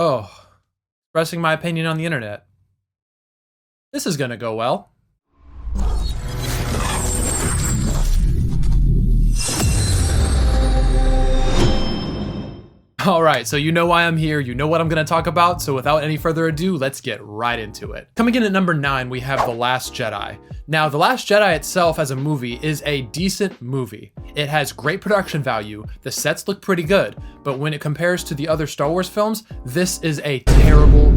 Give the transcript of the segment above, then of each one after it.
Oh, expressing my opinion on the internet. This is gonna go well. Alright, so you know why I'm here, you know what I'm gonna talk about, so without any further ado, let's get right into it. Coming in at number 9, we have The Last Jedi. Now, The Last Jedi itself as a movie is a decent movie. It has great production value, the sets look pretty good, but when it compares to the other Star Wars films, this is a terrible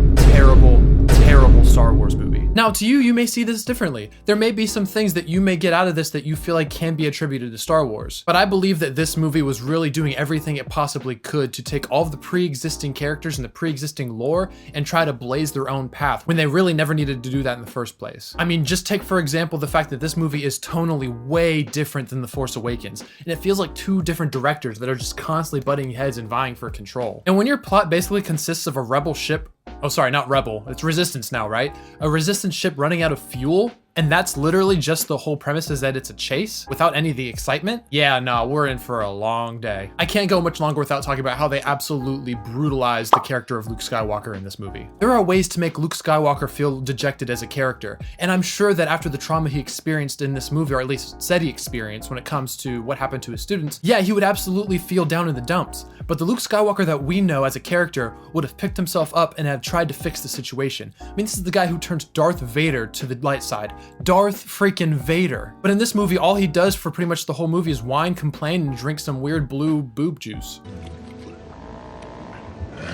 Star Wars movie. Now, to you, you may see this differently. There may be some things that you may get out of this that you feel like can be attributed to Star Wars. But I believe that this movie was really doing everything it possibly could to take all of the pre-existing characters and the pre-existing lore and try to blaze their own path when they really never needed to do that in the first place. I mean, just take, for example, the fact that this movie is tonally way different than The Force Awakens. And it feels like two different directors that are just constantly butting heads and vying for control. And when your plot basically consists of a rebel ship, oh, sorry, not rebel, it's resistance now, right? A resistance ship running out of fuel, and that's literally just the whole premise, is that it's a chase without any of the excitement. Yeah, no, we're in for a long day. I can't go much longer without talking about how they absolutely brutalized the character of Luke Skywalker in this movie. There are ways to make Luke Skywalker feel dejected as a character, and I'm sure that after the trauma he experienced in this movie, or at least said he experienced when it comes to what happened to his students, yeah, he would absolutely feel down in the dumps. But the Luke Skywalker that we know as a character would have picked himself up and have tried to fix the situation. I mean, this is the guy who turned Darth Vader to the light side. Darth freaking Vader. But in this movie, all he does for pretty much the whole movie is whine, complain, and drink some weird blue boob juice.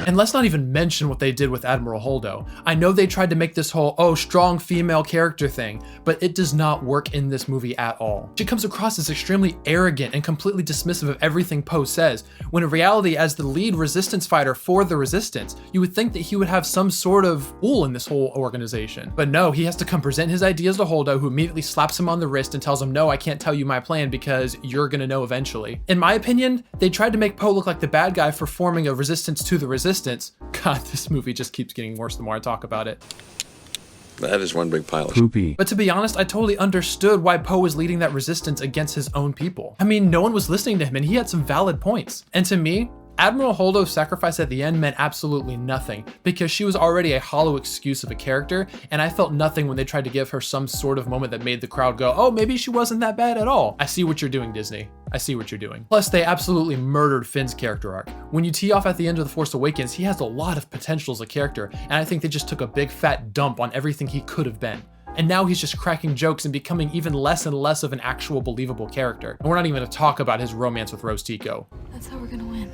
And let's not even mention what they did with Admiral Holdo. I know they tried to make this whole, oh, strong female character thing, but it does not work in this movie at all. She comes across as extremely arrogant and completely dismissive of everything Poe says, when in reality, as the lead resistance fighter for the Resistance, you would think that he would have some sort of pull in this whole organization. But no, he has to come present his ideas to Holdo, who immediately slaps him on the wrist and tells him, no, I can't tell you my plan because you're gonna know eventually. In my opinion, they tried to make Poe look like the bad guy for forming a resistance to the Resistance. God, this movie just keeps getting worse the more I talk about it. That is one big pile of poopy. But to be honest, I totally understood why Poe was leading that resistance against his own people. I mean, no one was listening to him and he had some valid points. And to me, Admiral Holdo's sacrifice at the end meant absolutely nothing because she was already a hollow excuse of a character, and I felt nothing when they tried to give her some sort of moment that made the crowd go, oh, maybe she wasn't that bad at all. I see what you're doing, Disney. I see what you're doing. Plus, they absolutely murdered Finn's character arc. When you tee off at the end of The Force Awakens, he has a lot of potential as a character, and I think they just took a big fat dump on everything he could have been. And now he's just cracking jokes and becoming even less and less of an actual believable character. And we're not even gonna talk about his romance with Rose Tico. That's how we're gonna win.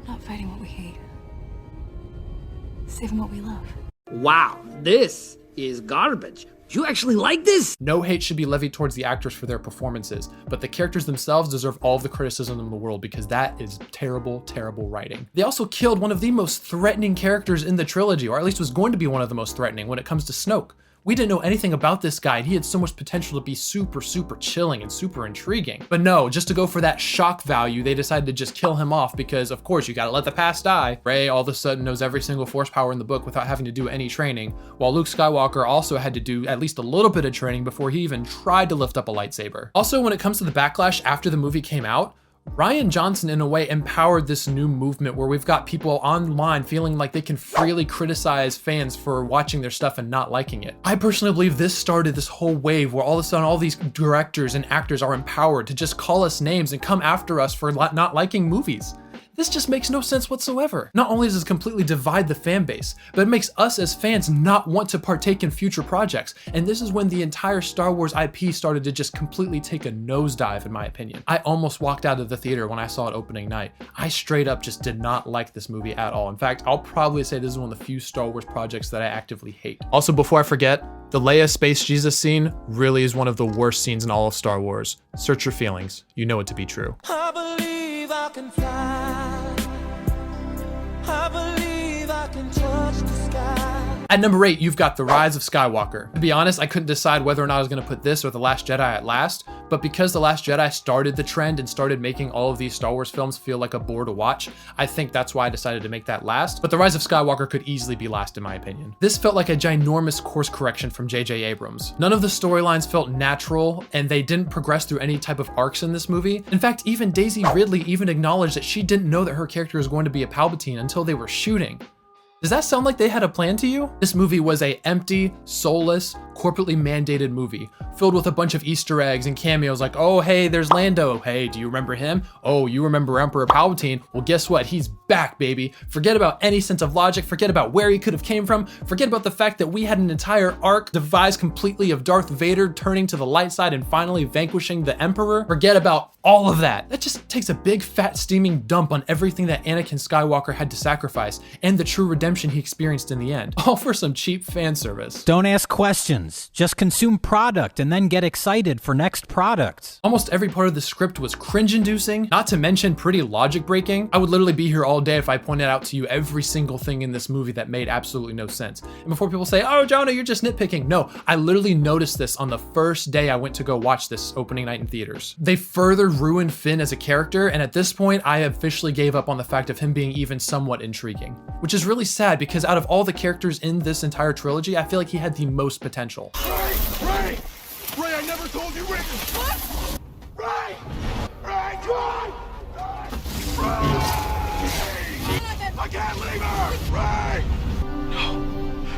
Not fighting what we hate. Saving what we love. Wow, this is garbage. You actually like this? No hate should be levied towards the actors for their performances, but the characters themselves deserve all of the criticism in the world because that is terrible, terrible writing. They also killed one of the most threatening characters in the trilogy, or at least was going to be one of the most threatening when it comes to Snoke. We didn't know anything about this guy, and he had so much potential to be super chilling and super intriguing. But no, just to go for that shock value, they decided to just kill him off because, of course, you gotta let the past die. Rey all of a sudden knows every single force power in the book without having to do any training, while Luke Skywalker also had to do at least a little bit of training before he even tried to lift up a lightsaber. Also, when it comes to the backlash after the movie came out, Rian Johnson, in a way, empowered this new movement where we've got people online feeling like they can freely criticize fans for watching their stuff and not liking it. I personally believe this started this whole wave where all of a sudden all these directors and actors are empowered to just call us names and come after us for not liking movies. This just makes no sense whatsoever. Not only does this completely divide the fan base, but it makes us as fans not want to partake in future projects. And this is when the entire Star Wars IP started to just completely take a nosedive, in my opinion. I almost walked out of the theater when I saw it opening night. I straight up just did not like this movie at all. In fact, I'll probably say this is one of the few Star Wars projects that I actively hate. Also, before I forget, the Leia Space Jesus scene really is one of the worst scenes in all of Star Wars. Search your feelings. You know it to be true. I believe I can fly. I believe I can touch the sky. At number 8, you've got The Rise of Skywalker. To be honest, I couldn't decide whether or not I was going to put this or The Last Jedi at last, but because The Last Jedi started the trend and started making all of these Star Wars films feel like a bore to watch, I think that's why I decided to make that last, but The Rise of Skywalker could easily be last in my opinion. This felt like a ginormous course correction from J.J. Abrams. None of the storylines felt natural, and they didn't progress through any type of arcs in this movie. In fact, even Daisy Ridley even acknowledged that she didn't know that her character was going to be a Palpatine until they were shooting. Does that sound like they had a plan to you? This movie was a empty, soulless, corporately mandated movie filled with a bunch of Easter eggs and cameos like, oh, hey, there's Lando. Hey, do you remember him? Oh, you remember Emperor Palpatine? Well, guess what? He's back, baby. Forget about any sense of logic. Forget about where he could have came from. Forget about the fact that we had an entire arc devised completely of Darth Vader turning to the light side and finally vanquishing the Emperor. Forget about all of that. That just takes a big fat steaming dump on everything that Anakin Skywalker had to sacrifice and the true redemption he experienced in the end. All for some cheap fan service. Don't ask questions. Just consume product and then get excited for next product. Almost every part of the script was cringe-inducing, not to mention pretty logic-breaking. I would literally be here all day if I pointed out to you every single thing in this movie that made absolutely no sense. And before people say, oh, Jonah, you're just nitpicking. No, I literally noticed this on the first day I went to go watch this opening night in theaters. They further ruined Finn as a character, and at this point, I officially gave up on the fact of him being even somewhat intriguing, which is really sad because out of all the characters in this entire trilogy, I feel like he had the most potential. Ray! Ray, I never told you Ray! What? Ray! Ray, come on! Ray! I can't leave her! Ray! No,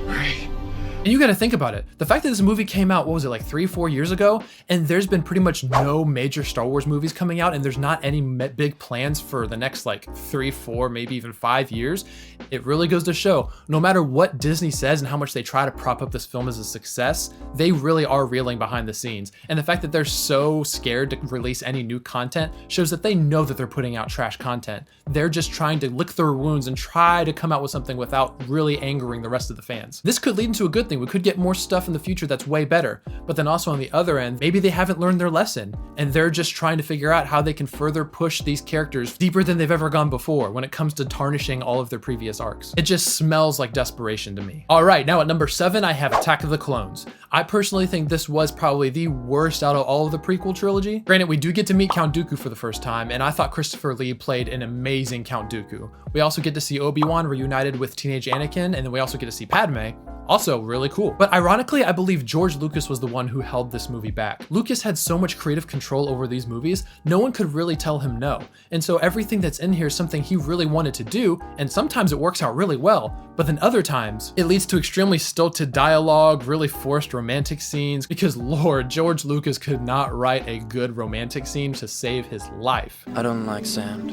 Ray. And you gotta think about it. The fact that this movie came out, what was it, like 3-4 years ago? And there's been pretty much no major Star Wars movies coming out, and there's not any big plans for the next like 3, 4, maybe even 5 years. It really goes to show, no matter what Disney says and how much they try to prop up this film as a success, they really are reeling behind the scenes. And the fact that they're so scared to release any new content shows that they know that they're putting out trash content. They're just trying to lick their wounds and try to come out with something without really angering the rest of the fans. This could lead into a good thing. We could get more stuff in the future that's way better. But then also on the other end, maybe they haven't learned their lesson and they're just trying to figure out how they can further push these characters deeper than they've ever gone before when it comes to tarnishing all of their previous arcs. It just smells like desperation to me. All right, now at number 7, I have Attack of the Clones. I personally think this was probably the worst out of all of the prequel trilogy. Granted, we do get to meet Count Dooku for the first time, and I thought Christopher Lee played an amazing Count Dooku. We also get to see Obi-Wan reunited with teenage Anakin, and then we also get to see Padme. Also really cool. But ironically, I believe George Lucas was the one who held this movie back. Lucas had so much creative control over these movies, no one could really tell him no. And so everything that's in here is something he really wanted to do, and sometimes it works out really well, but then other times it leads to extremely stilted dialogue, really forced romantic scenes, because Lord, George Lucas could not write a good romantic scene to save his life. I don't like sand.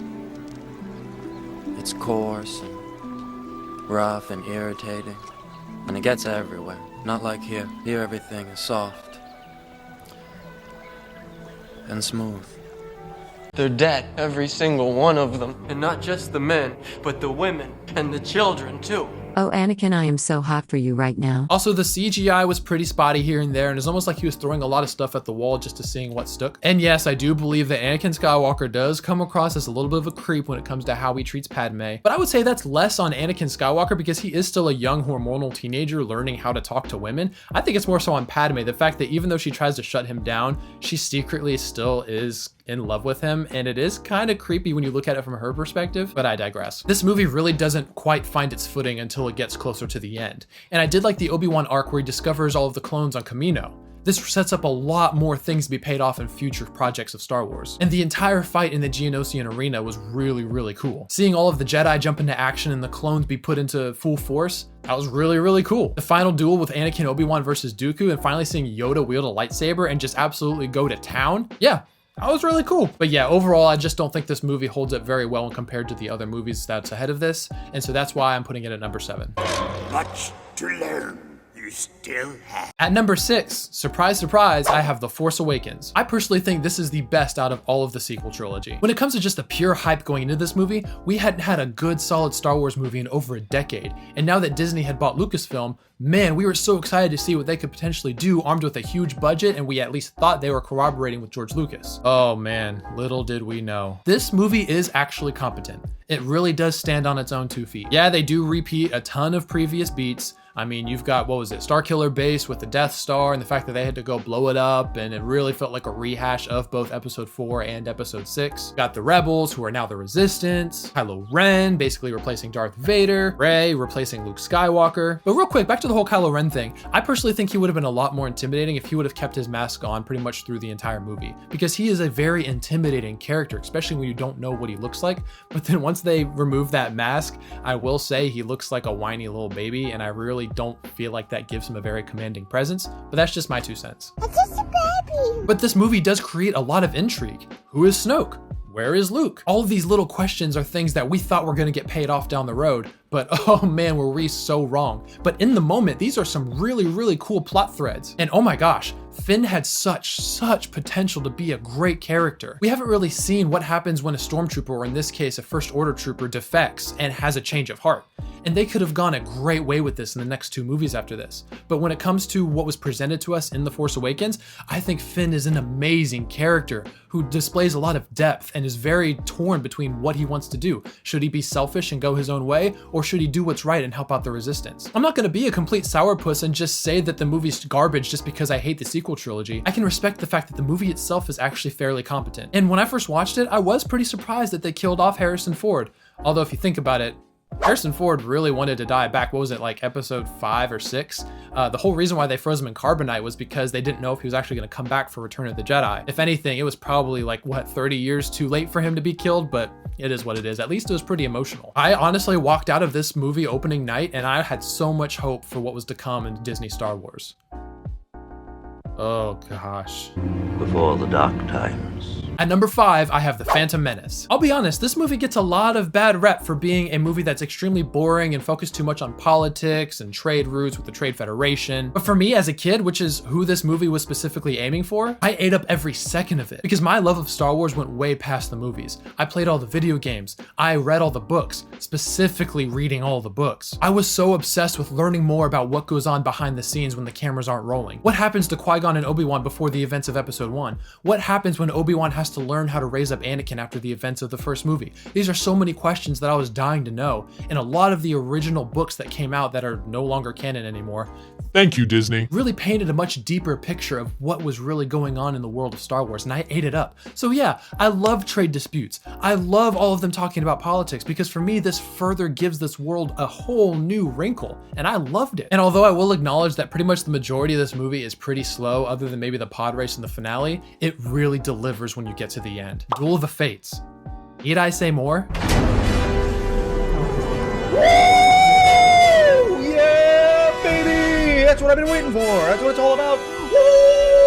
It's coarse and rough and irritating. And it gets everywhere. Not like here. Here everything is soft and smooth. They're dead, every single one of them. And not just the men, but the women and the children too. Oh, Anakin, I am so hot for you right now. Also, the CGI was pretty spotty here and there, and it's almost like he was throwing a lot of stuff at the wall just to seeing what stuck. And yes, I do believe that Anakin Skywalker does come across as a little bit of a creep when it comes to how he treats Padme. But I would say that's less on Anakin Skywalker because he is still a young hormonal teenager learning how to talk to women. I think it's more so on Padme, the fact that even though she tries to shut him down, she secretly still is in love with him, and it is kind of creepy when you look at it from her perspective, but I digress. This movie really doesn't quite find its footing until it gets closer to the end. And I did like the Obi-Wan arc where he discovers all of the clones on Kamino. This sets up a lot more things to be paid off in future projects of Star Wars. And the entire fight in the Geonosian arena was really, really cool. Seeing all of the Jedi jump into action and the clones be put into full force, that was really, really cool. The final duel with Anakin, Obi-Wan versus Dooku, and finally seeing Yoda wield a lightsaber and just absolutely go to town. Yeah, that was really cool. But yeah, overall, I just don't think this movie holds up very well compared to the other movies that's ahead of this. And so that's why I'm putting it at number 7. Much to learn. You still have. At number 6, surprise, surprise, I have The Force Awakens. I personally think this is the best out of all of the sequel trilogy. When it comes to just the pure hype going into this movie, we hadn't had a good solid Star Wars movie in over a decade. And now that Disney had bought Lucasfilm, man, we were so excited to see what they could potentially do armed with a huge budget, and we at least thought they were corroborating with George Lucas. Oh man, little did we know. This movie is actually competent. It really does stand on its own 2 feet. Yeah, they do repeat a ton of previous beats, I mean, you've got, what was it, Starkiller Base with the Death Star and the fact that they had to go blow it up, and it really felt like a rehash of both episode 4 and episode 6. Got the Rebels, who are now the Resistance, Kylo Ren basically replacing Darth Vader, Rey replacing Luke Skywalker. But real quick, back to the whole Kylo Ren thing. I personally think he would have been a lot more intimidating if he would have kept his mask on pretty much through the entire movie, because he is a very intimidating character, especially when you don't know what he looks like. But then once they remove that mask, I will say he looks like a whiny little baby, and I really don't feel like that gives him a very commanding presence, but that's just my 2 cents. It's just a baby. But this movie does create a lot of intrigue. Who is Snoke? Where is Luke? All of these little questions are things that we thought were gonna get paid off down the road, but oh man, were we so wrong. But in the moment, these are some really, really cool plot threads. And oh my gosh, Finn had such potential to be a great character. We haven't really seen what happens when a stormtrooper, or in this case, a First Order trooper, defects and has a change of heart. And they could have gone a great way with this in the next 2 movies after this. But when it comes to what was presented to us in The Force Awakens, I think Finn is an amazing character who displays a lot of depth and is very torn between what he wants to do. Should he be selfish and go his own way, or should he do what's right and help out the Resistance? I'm not gonna be a complete sourpuss and just say that the movie's garbage just because I hate the sequel trilogy. I can respect the fact that the movie itself is actually fairly competent. And when I first watched it, I was pretty surprised that they killed off Harrison Ford. Although if you think about it, Harrison Ford really wanted to die back, what was it, like episode 5 or 6? The whole reason why they froze him in carbonite was because they didn't know if he was actually going to come back for Return of the Jedi. If anything, it was probably like, what, 30 years too late for him to be killed, but it is what it is. At least it was pretty emotional. I honestly walked out of this movie opening night and I had so much hope for what was to come in Disney Star Wars. Oh gosh. Before the dark times. At number 5, I have The Phantom Menace. I'll be honest, this movie gets a lot of bad rep for being a movie that's extremely boring and focused too much on politics and trade routes with the Trade Federation. But for me as a kid, which is who this movie was specifically aiming for, I ate up every second of it because my love of Star Wars went way past the movies. I played all the video games. I read all the books, specifically reading all the books. I was so obsessed with learning more about what goes on behind the scenes when the cameras aren't rolling. What happens to Qui-Gon and Obi-Wan before the events of episode 1? What happens when Obi-Wan has to learn how to raise up Anakin after the events of the first movie? These are so many questions that I was dying to know, and a lot of the original books that came out that are no longer canon anymore, thank you, Disney, really painted a much deeper picture of what was really going on in the world of Star Wars, and I ate it up. So yeah, I love trade disputes. I love all of them talking about politics, because for me, this further gives this world a whole new wrinkle, and I loved it. And although I will acknowledge that pretty much the majority of this movie is pretty slow, other than maybe the pod race in the finale, it really delivers when you get to the end. Duel of the Fates. Need I say more? Yeah, baby! That's what I've been waiting for. That's what it's all about.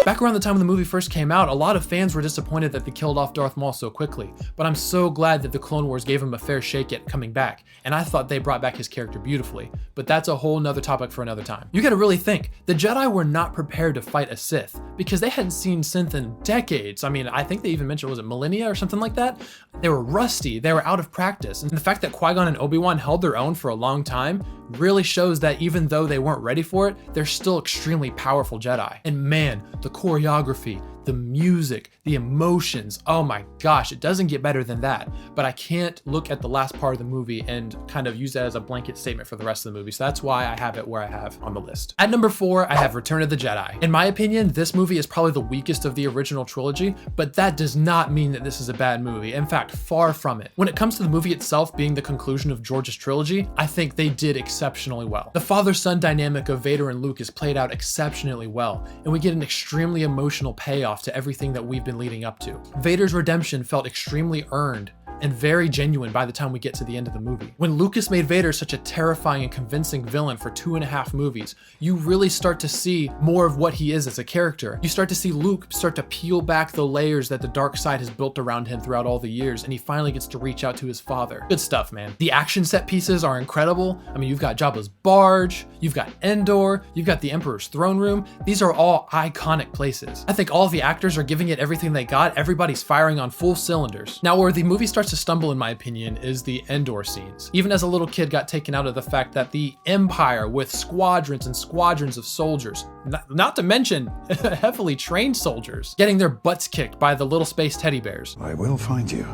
Back around the time when the movie first came out, a lot of fans were disappointed that they killed off Darth Maul so quickly, but I'm so glad that the Clone Wars gave him a fair shake at coming back, and I thought they brought back his character beautifully, but that's a whole nother topic for another time. You gotta really think, the Jedi were not prepared to fight a Sith, because they hadn't seen Sith in decades. I mean, I think they even mentioned, was it millennia or something like that? They were rusty, they were out of practice, and the fact that Qui-Gon and Obi-Wan held their own for a long time really shows that even though they weren't ready for it, they're still extremely powerful Jedi. And man, the choreography, the music, the emotions, oh my gosh, it doesn't get better than that. But I can't look at the last part of the movie and kind of use that as a blanket statement for the rest of the movie. So that's why I have it where I have on the list. At number 4, I have Return of the Jedi. In my opinion, this movie is probably the weakest of the original trilogy, but that does not mean that this is a bad movie. In fact, far from it. When it comes to the movie itself being the conclusion of George's trilogy, I think they did exceptionally well. The father-son dynamic of Vader and Luke is played out exceptionally well, and we get an extremely emotional payoff to everything that we've been leading up to. Vader's redemption felt extremely earned and very genuine by the time we get to the end of the movie. When Lucas made Vader such a terrifying and convincing villain for 2.5 movies, you really start to see more of what he is as a character. You start to see Luke start to peel back the layers that the dark side has built around him throughout all the years, and he finally gets to reach out to his father. Good stuff, man. The action set pieces are incredible. I mean, you've got Jabba's barge, you've got Endor, you've got the Emperor's throne room. These are all iconic places. I think all of the actors are giving it everything they got. Everybody's firing on full cylinders. Now, where the movie starts to stumble, in my opinion, is the Endor scenes. Even as a little kid, got taken out of the fact that the Empire, with squadrons and squadrons of soldiers, not to mention heavily trained soldiers, getting their butts kicked by the little space teddy bears. I will find you.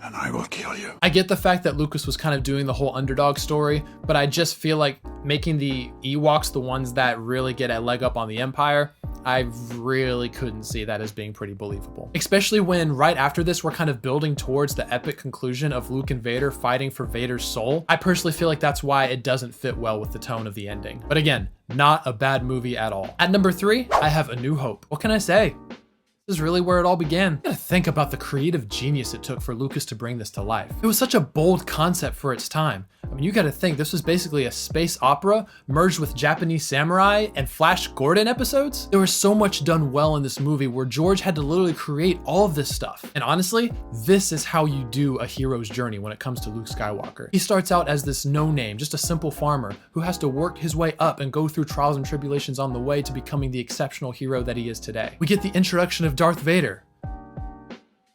and I will kill you. I get the fact that Lucas was kind of doing the whole underdog story, but I just feel like making the Ewoks the ones that really get a leg up on the Empire, I really couldn't see that as being pretty believable. Especially when right after this, we're kind of building towards the epic conclusion of Luke and Vader fighting for Vader's soul. I personally feel like that's why it doesn't fit well with the tone of the ending. But again, not a bad movie at all. At number 3, I have A New Hope. What can I say? This is really where it all began. You gotta think about the creative genius it took for Lucas to bring this to life. It was such a bold concept for its time. I mean, you gotta think this was basically a space opera merged with Japanese samurai and Flash Gordon episodes. There was so much done well in this movie where George had to literally create all of this stuff. And honestly, this is how you do a hero's journey when it comes to Luke Skywalker. He starts out as this no-name, just a simple farmer who has to work his way up and go through trials and tribulations on the way to becoming the exceptional hero that he is today. We get the introduction of Darth Vader.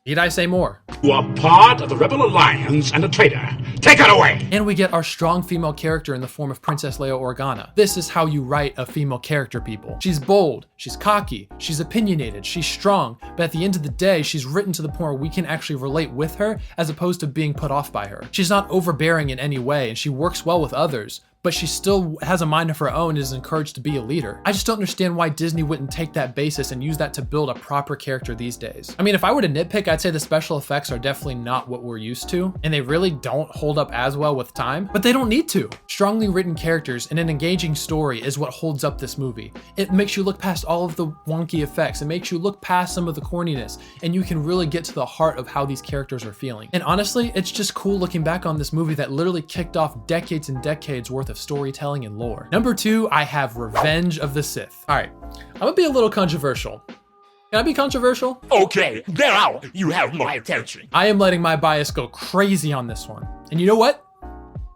Need I say more? You are part of the Rebel Alliance and a traitor. Take her away! And we get our strong female character in the form of Princess Leia Organa. This is how you write a female character, people. She's bold, she's cocky, she's opinionated, she's strong, but at the end of the day, she's written to the point where we can actually relate with her as opposed to being put off by her. She's not overbearing in any way, and she works well with others, but she still has a mind of her own and is encouraged to be a leader. I just don't understand why Disney wouldn't take that basis and use that to build a proper character these days. I mean, if I were to nitpick, I'd say the special effects are definitely not what we're used to, and they really don't hold up as well with time, but they don't need to. Strongly written characters and an engaging story is what holds up this movie. It makes you look past all of the wonky effects. It makes you look past some of the corniness, and you can really get to the heart of how these characters are feeling. And honestly, it's just cool looking back on this movie that literally kicked off decades and decades worth of storytelling and lore. Number 2, I have Revenge of the Sith. All right, I'm gonna be a little controversial. Can I be controversial? Okay, now you have my attention. I am letting my bias go crazy on this one. And you know what?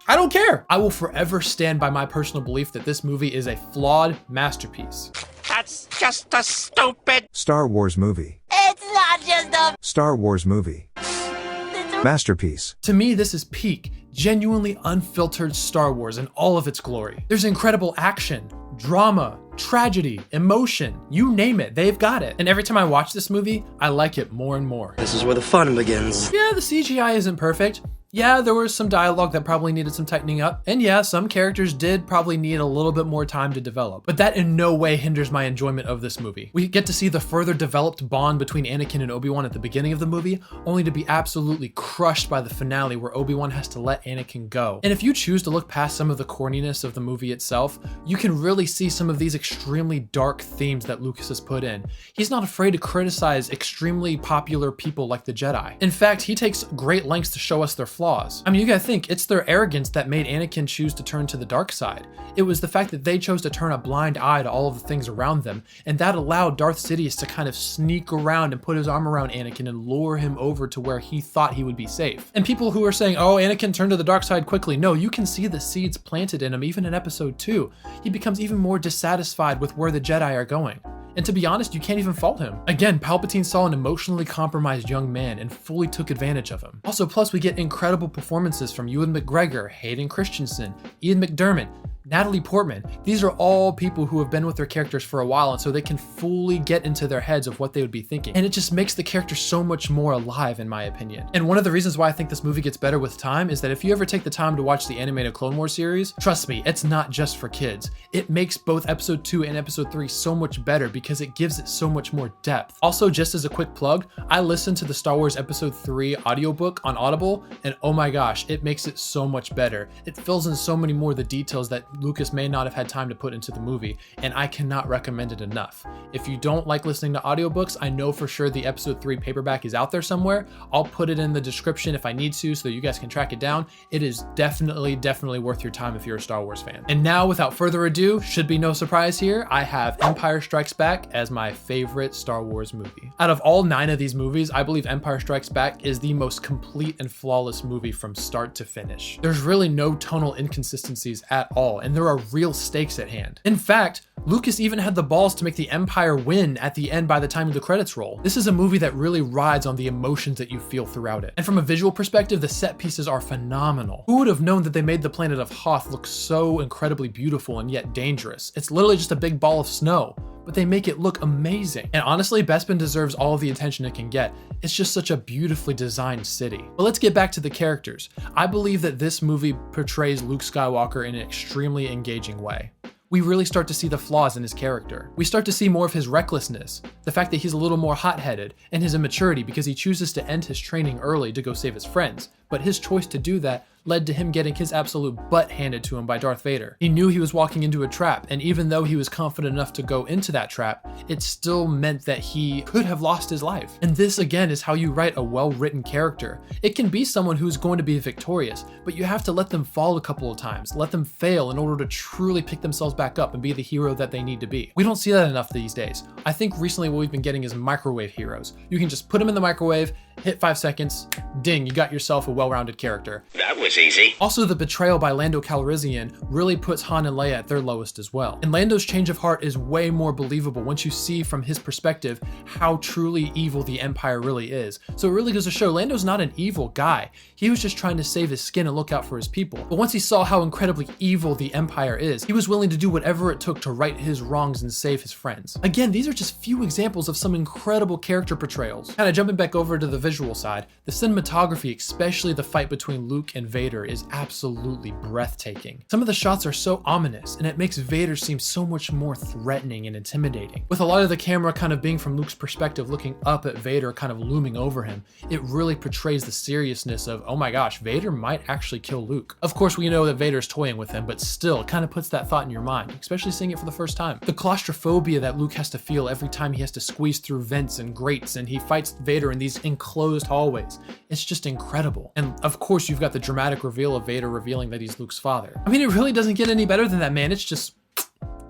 I don't care. I will forever stand by my personal belief that this movie is a flawed masterpiece. That's just a stupid Star Wars movie. It's not just a Star Wars movie. Masterpiece. To me, this is peak, genuinely unfiltered Star Wars in all of its glory. There's incredible action, drama, tragedy, emotion, you name it, they've got it. And every time I watch this movie, I like it more and more. This is where the fun begins. Yeah, the CGI isn't perfect. Yeah, there was some dialogue that probably needed some tightening up. And yeah, some characters did probably need a little bit more time to develop. But that in no way hinders my enjoyment of this movie. We get to see the further developed bond between Anakin and Obi-Wan at the beginning of the movie, only to be absolutely crushed by the finale where Obi-Wan has to let Anakin go. And if you choose to look past some of the corniness of the movie itself, you can really see some of these extremely dark themes that Lucas has put in. He's not afraid to criticize extremely popular people like the Jedi. In fact, he takes great lengths to show us their flaws. I mean, you gotta think, it's their arrogance that made Anakin choose to turn to the dark side. It was the fact that they chose to turn a blind eye to all of the things around them, and that allowed Darth Sidious to kind of sneak around and put his arm around Anakin and lure him over to where he thought he would be safe. And people who are saying, oh, Anakin turned to the dark side quickly. No, you can see the seeds planted in him even in episode 2. He becomes even more dissatisfied with where the Jedi are going. And to be honest, you can't even fault him. Again, Palpatine saw an emotionally compromised young man and fully took advantage of him. Also, plus we get incredible performances from Ewan McGregor, Hayden Christensen, Ian McDermott, Natalie Portman. These are all people who have been with their characters for a while, and so they can fully get into their heads of what they would be thinking. And it just makes the character so much more alive, in my opinion. And one of the reasons why I think this movie gets better with time is that if you ever take the time to watch the animated Clone Wars series, trust me, it's not just for kids. It makes both episode 2 and episode 3 so much better because it gives it so much more depth. Also, just as a quick plug, I listened to the Star Wars episode 3 audiobook on Audible, and oh my gosh, it makes it so much better. It fills in so many more of the details that Lucas may not have had time to put into the movie, and I cannot recommend it enough. If you don't like listening to audiobooks, I know for sure the episode 3 paperback is out there somewhere. I'll put it in the description if I need to so that you guys can track it down. It is definitely worth your time if you're a Star Wars fan. And now, without further ado, should be no surprise here, I have Empire Strikes Back as my favorite Star Wars movie. Out of all 9 of these movies, I believe Empire Strikes Back is the most complete and flawless movie from start to finish. There's really no tonal inconsistencies at all, and there are real stakes at hand. In fact, Lucas even had the balls to make the Empire win at the end by the time of the credits roll. This is a movie that really rides on the emotions that you feel throughout it. And from a visual perspective, the set pieces are phenomenal. Who would have known that they made the planet of Hoth look so incredibly beautiful and yet dangerous? It's literally just a big ball of snow. but they make it look amazing. And honestly, Bespin deserves all of the attention it can get. It's just such a beautifully designed city. But let's get back to the characters. I believe that this movie portrays Luke Skywalker in an extremely engaging way. We really start to see the flaws in his character. We start to see more of his recklessness, the fact that he's a little more hot-headed, and his immaturity because he chooses to end his training early to go save his friends. But his choice to do that led to him getting his absolute butt handed to him by Darth Vader. He knew he was walking into a trap, and even though he was confident enough to go into that trap, it still meant that he could have lost his life. And this again is how you write a well-written character. It can be someone who's going to be victorious, but you have to let them fall a couple of times, let them fail in order to truly pick themselves back up and be the hero that they need to be. We don't see that enough these days. I think recently what we've been getting is microwave heroes. You can just put them in the microwave, hit 5 seconds, ding, you got yourself a well-rounded character. That was easy. Also, the betrayal by Lando Calrissian really puts Han and Leia at their lowest as well. And Lando's change of heart is way more believable once you see from his perspective how truly evil the Empire really is. So it really goes to show Lando's not an evil guy. He was just trying to save his skin and look out for his people. But once he saw how incredibly evil the Empire is, he was willing to do whatever it took to right his wrongs and save his friends. Again, these are just few examples of some incredible character portrayals. Kind of jumping back over to the visual side, the cinematography, especially the fight between Luke and Vader, is absolutely breathtaking. Some of the shots are so ominous, and it makes Vader seem so much more threatening and intimidating. With a lot of the camera kind of being from Luke's perspective, looking up at Vader kind of looming over him, it really portrays the seriousness of, oh my gosh, Vader might actually kill Luke. Of course, we know that Vader's toying with him, but still, it kind of puts that thought in your mind, especially seeing it for the first time. The claustrophobia that Luke has to feel every time he has to squeeze through vents and grates, and he fights Vader in these enclosed hallways. It's just incredible. And of course, you've got the dramatic reveal of Vader revealing that he's Luke's father. I mean, it really doesn't get any better than that, man. It's just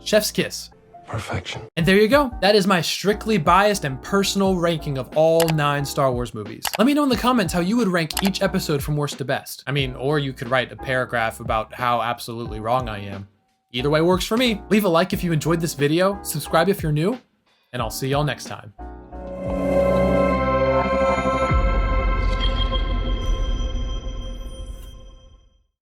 chef's kiss. Perfection. And there you go. That is my strictly biased and personal ranking of all 9 Star Wars movies. Let me know in the comments how you would rank each episode from worst to best. I mean, or you could write a paragraph about how absolutely wrong I am. Either way works for me. Leave a like if you enjoyed this video, subscribe if you're new, and I'll see y'all next time.